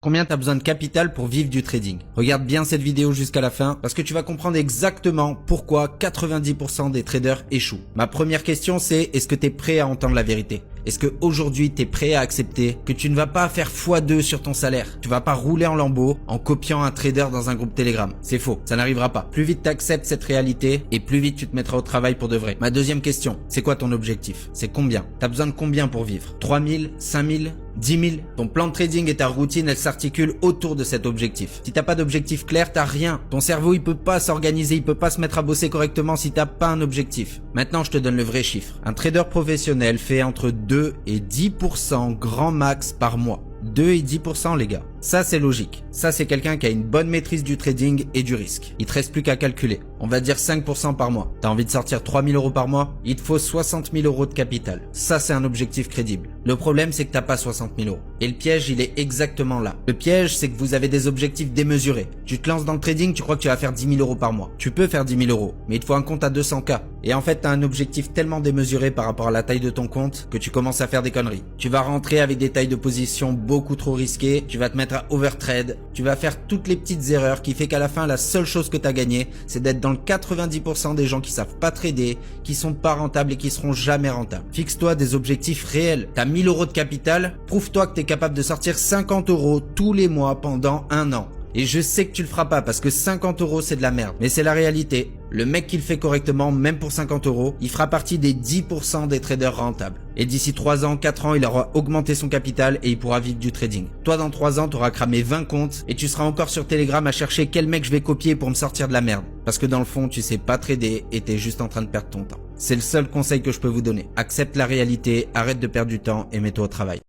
Combien tu as besoin de capital pour vivre du trading? Regarde bien cette vidéo jusqu'à la fin parce que tu vas comprendre exactement pourquoi 90% des traders échouent. Ma première question c'est, est-ce que tu es prêt à entendre la vérité? Est-ce que aujourd'hui tu es prêt à accepter que tu ne vas pas faire x2 sur ton salaire? Tu vas pas rouler en lambeau en copiant un trader dans un groupe Telegram. C'est faux, ça n'arrivera pas. Plus vite tu acceptes cette réalité et plus vite tu te mettras au travail pour de vrai. Ma deuxième question, c'est quoi ton objectif? C'est combien? Tu as besoin de combien pour vivre? 3000, 5000, 10 000? Ton plan de trading et ta routine, elle s'articule autour de cet objectif. Si t'as pas d'objectif clair, t'as rien. Ton cerveau, il peut pas s'organiser, il peut pas se mettre à bosser correctement si t'as pas un objectif. Maintenant, je te donne le vrai chiffre. Un trader professionnel fait entre 2 et 10% grand max par mois. 2 et 10% les gars. Ça c'est logique. Ça c'est quelqu'un qui a une bonne maîtrise du trading et du risque. Il te reste plus qu'à calculer. On va dire 5% par mois. T'as envie de sortir 3000 € par mois? Il te faut 60 000 € de capital. Ça c'est un objectif crédible. Le problème c'est que t'as pas 60 000 €. Et le piège il est exactement là. Le piège c'est que vous avez des objectifs démesurés. Tu te lances dans le trading, tu crois que tu vas faire 10 000 € par mois. Tu peux faire 10 000 €, mais il te faut un compte à 200K. Et en fait t'as un objectif tellement démesuré par rapport à la taille de ton compte que tu commences à faire des conneries. Tu vas rentrer avec des tailles de position beaucoup trop risquées, tu vas te mettre à overtrade, tu vas faire toutes les petites erreurs qui fait qu'à la fin la seule chose que tu as gagné c'est d'être dans le 90% des gens qui savent pas trader, qui sont pas rentables et qui seront jamais rentables. Fixe-toi des objectifs réels. T'as 1000 € de capital, prouve-toi que tu es capable de sortir 50 € tous les mois pendant un an. Et je sais que tu le feras pas parce que 50 € c'est de la merde. Mais c'est la réalité. Le mec qui le fait correctement, même pour 50 €, il fera partie des 10% des traders rentables. Et d'ici 3 ans, 4 ans, il aura augmenté son capital et il pourra vivre du trading. Toi, dans 3 ans, tu auras cramé 20 comptes et tu seras encore sur Telegram à chercher quel mec je vais copier pour me sortir de la merde. Parce que dans le fond, tu sais pas trader et t'es juste en train de perdre ton temps. C'est le seul conseil que je peux vous donner. Accepte la réalité, arrête de perdre du temps et mets-toi au travail.